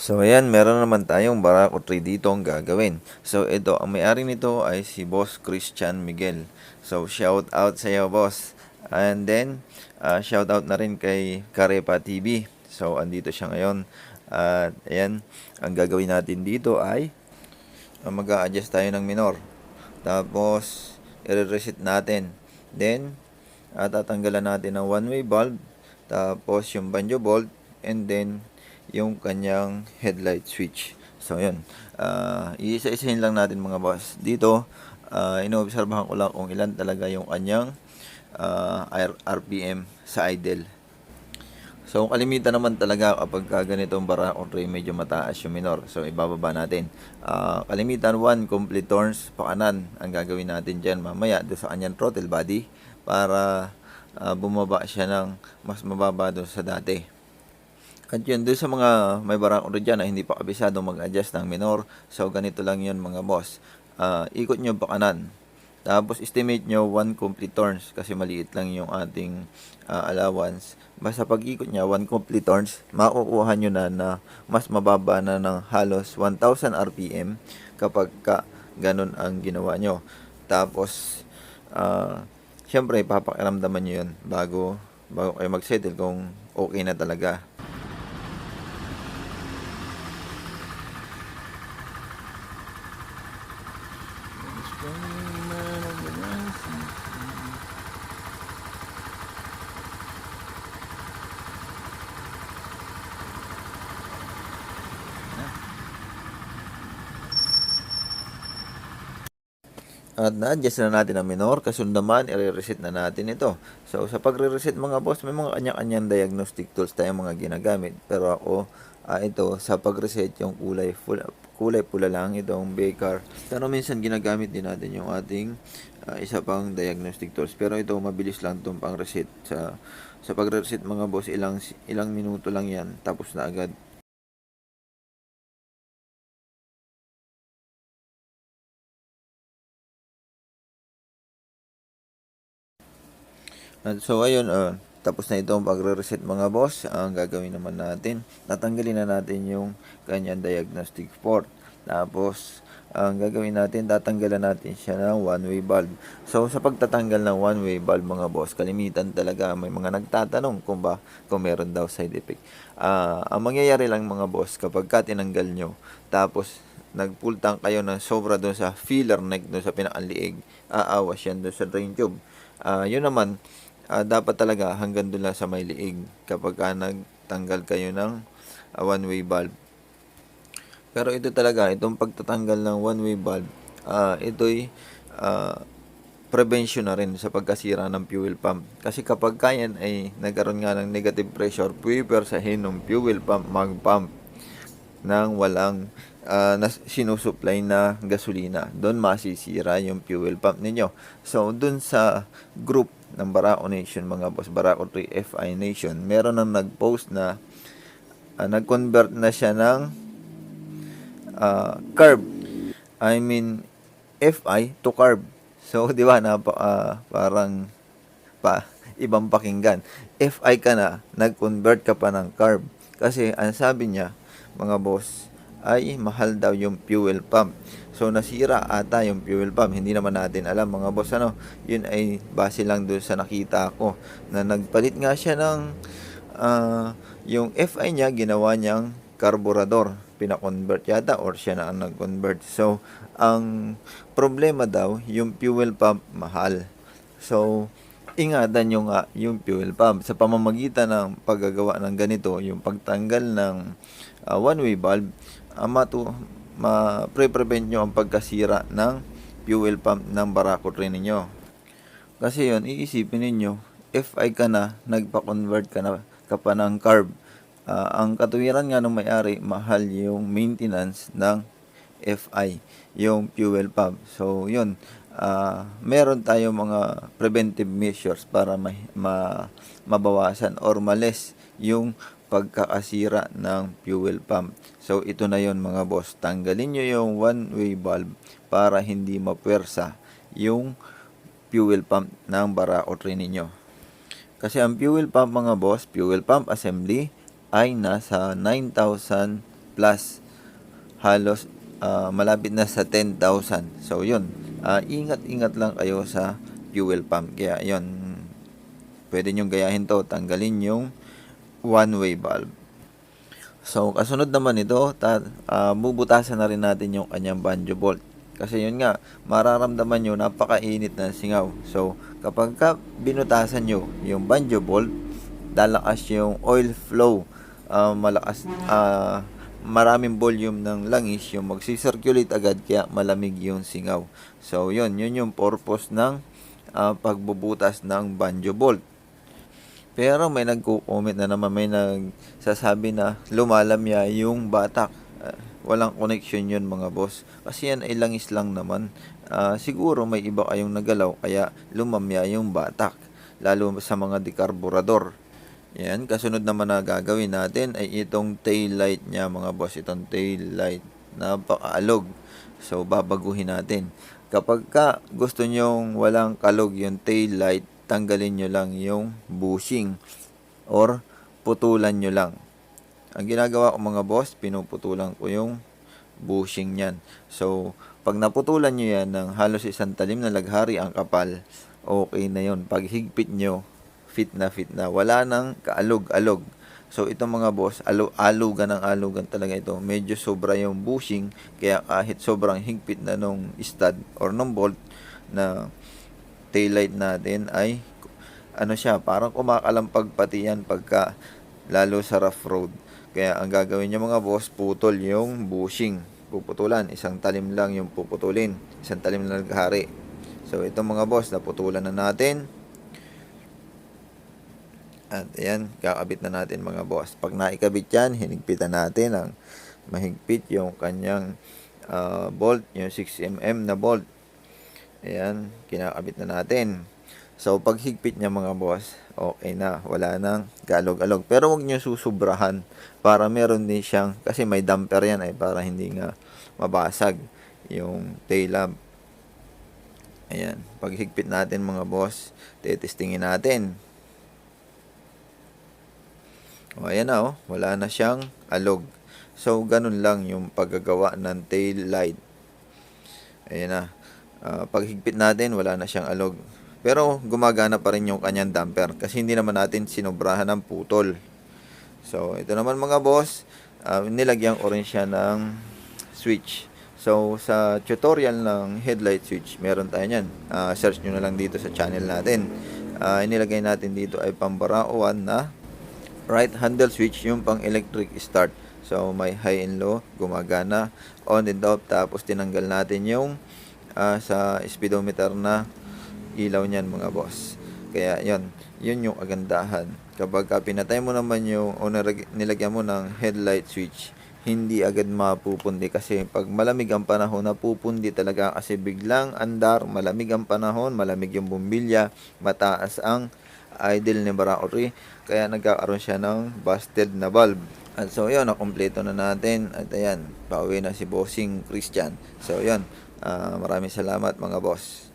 So ayan, meron naman tayong Barako 3 dito ang gagawin. So ito, ang may-ari nito ay si Boss Christian Miguel. So shout out sa iyo, boss. And then, shout out na rin kay Karepa TV. So andito siya ngayon. At ayan, ang gagawin natin dito ay mag-a-adjust tayo ng minor. Tapos, i-reset natin. Then, tatanggalan natin ng one-way bulb. Tapos, yung banjo bolt. And then, yung kanyang headlight switch. So, yun. Iisa-isahin lang natin mga boss. Dito, inoobserbahan ko lang kung ilan talaga yung kanyang RPM sa idle. So, kalimitan naman talaga kapag ganitong Barako 3 medyo mataas yung minor. So, ibababa natin. Kalimitan 1 complete turns pa kanan ang gagawin natin dyan mamaya doon sa kanyang throttle body para bumaba siya ng mas mababa doon sa dati. At yun, doon sa mga may Barako dyan na hindi pa kabisado mag-adjust ng minor. So, ganito lang yun mga boss. Ikot nyo pa kanan. Tapos, estimate nyo 1 complete turns kasi maliit lang yung ating allowance. Basta pag ikot niya 1 complete turns, makukuha nyo na mas mababa na ng halos 1,000 RPM kapag ganun ang ginawa nyo. Tapos, syempre, papakiramdaman nyo yun bago kayo mag-settle kung okay na talaga. At na-adjust na natin ang minor, kasunod naman, i-reset na natin ito. So, sa pagre-reset mga boss, may mga kanya-kanyang diagnostic tools tayong mga ginagamit. Pero ako, ito, sa pag-reset, yung kulay pula lang itong Baker. Pero minsan ginagamit din natin yung ating isa pang diagnostic tools. Pero ito, mabilis lang itong pang-reset. Sa pag-reset mga boss, ilang minuto lang yan, tapos na agad. At so ayun, tapos na itong pagre-reset mga boss. Ang gagawin naman natin, tatanggalin na natin yung kanyang diagnostic port. Tapos, ang gagawin natin, tatanggalan natin siya ng one-way valve. So, sa pagtatanggal ng one-way valve mga boss, kalimitan talaga may mga nagtatanong kung meron daw side effect. Ang mangyayari lang mga boss, kapag tinanggal nyo, tapos nag-full tank kayo ng sobra doon sa filler neck, doon sa pinakaliig, aawas yan doon sa drain tube. Yun naman, dapat talaga hanggang doon lang sa may liig kapag nagtanggal kayo ng one-way valve. Pero ito talaga, itong pagtatanggal ng one-way valve, ito'y prevention na rin sa pagkasira ng fuel pump. Kasi kapag yan ay nagkaroon nga ng negative pressure, pwipersahin ng fuel pump mag-pump ng walang sinusupply na gasolina. Doon masisira yung fuel pump ninyo. So, doon sa group ng Barako Nation, mga boss, Barako 3 FI Nation, meron nang nag-post na nag-convert na siya ng carb. I mean, FI to carb. So, di ba, parang ibang pakinggan. FI ka na, nag-convert ka pa ng carb. Kasi, ang sabi niya, mga boss, ay mahal daw yung fuel pump. So, nasira ata yung fuel pump. Hindi naman natin alam mga boss, yun ay base lang doon sa nakita ko na nagpalit nga siya ng yung FI niya, ginawa niyang carburetor. Pina-convert yata or siya na ang nag-convert. So, ang problema daw, yung fuel pump mahal. So, ingatan nyo nga yung fuel pump sa pamamagitan ng paggagawa ng ganito, yung pagtanggal ng one-way valve, ma-prevent nyo ang pagkasira ng fuel pump ng Barako 3 ninyo. Kasi yon, iisipin ninyo, FI ka na, nagpa-convert ka pa ng carb. Ang katuwiran nga ng may-ari, mahal yung maintenance ng FI, yung fuel pump. So, yun, meron tayo mga preventive measures para mabawasan or males yung pagkakasira ng fuel pump. So, ito na yon mga boss. Tanggalin nyo yung one-way valve para hindi mapwersa yung fuel pump ng Barako 3 ninyo. Kasi ang fuel pump mga boss, fuel pump assembly ay nasa 9,000 plus halos malapit na sa 10,000. So yun, ingat-ingat lang kayo sa fuel pump. Kaya yun, pwede nyong gayahin to, tanggalin yung one-way valve. So kasunod naman ito, bubutasan na rin natin yung kanyang banjo bolt. Kasi yun nga, mararamdaman nyo napakainit ng singaw. So kapag binutasan nyo yung banjo bolt, lalakas yung oil flow, malakas, maraming volume ng langis yung magsisirculate agad, kaya malamig yung singaw. So yun yung purpose ng pagbubutas ng banjo bolt. Pero may nagko-comment na naman, may nagsasabi na lumalamya yung batak. Walang connection yun mga boss. Kasi yan ay langis lang naman. Siguro may iba kayong nagalaw kaya lumamya yung batak. Lalo sa mga dekarburador. Yan, kasunod naman na gagawin natin ay itong tail light niya mga boss. Itong tail light, napakaalog. So babaguhin natin. Kapag gusto nyong walang kalog yung tail light, tanggalin nyo lang yung bushing or putulan nyo lang. Ang ginagawa ko mga boss, pinuputulan ko yung bushing nyan. So pag naputulan nyo yan ng halos isang talim na laghari ang kapal, okay na yun. Pag higpit nyo, fit na. Wala nang kaalog-alog. So itong mga boss, alugan talaga ito. Medyo sobra yung bushing, kaya kahit sobrang higpit na nung stud or nung bolt na taillight natin ay siya, parang kumakalampag pati yan pagka lalo sa rough road. Kaya ang gagawin nyo mga boss, putol yung bushing. Puputulan, isang talim lang yung puputulin, isang talim na naghari. So itong mga boss, naputulan na natin. At ayan, kakabit na natin mga boss. Pag naikabit yan, hinigpitan natin ang mahigpit yung kanyang bolt, yung 6mm na bolt. Ayan, kinakabit na natin. So pag higpit niya mga boss, okay na, wala nang galog-alog. Pero huwag nyo susubrahan para meron din siyang, kasi may damper yan para hindi nga mabasag yung tail lamp. Ayan, pag higpit natin mga boss, tetestingin natin. O ayan na, wala na siyang alog. So ganun lang yung paggagawa ng tail light. Ayan na. Pag higpit natin, wala na siyang alog. Pero gumagana pa rin yung kanyang damper kasi hindi naman natin sinobrahan ng putol. So ito naman mga boss, nilagyan ko rin siya ng switch. So sa tutorial ng headlight switch, meron tayo niyan. Search nyo na lang dito sa channel natin. Inilagay natin dito ay pambarauan na right handle switch, yung pang electric start. So may high and low, gumagana, on and off. Tapos tinanggal natin yung sa speedometer na ilaw niyan mga boss. Kaya yun yung kagandahan. Kapag pinatay mo naman yung o nilagyan mo ng headlight switch, hindi agad mapupundi kasi pag malamig ang panahon, napupundi talaga kasi biglang andar, malamig ang panahon, malamig yung bumbilya, mataas ang idle ni Barracuda, kaya nagkakaroon siya ng busted na valve. At so yun, nakompleto na natin. At ayan, pauwi na si Bossing Christian. So yun, maraming salamat mga boss.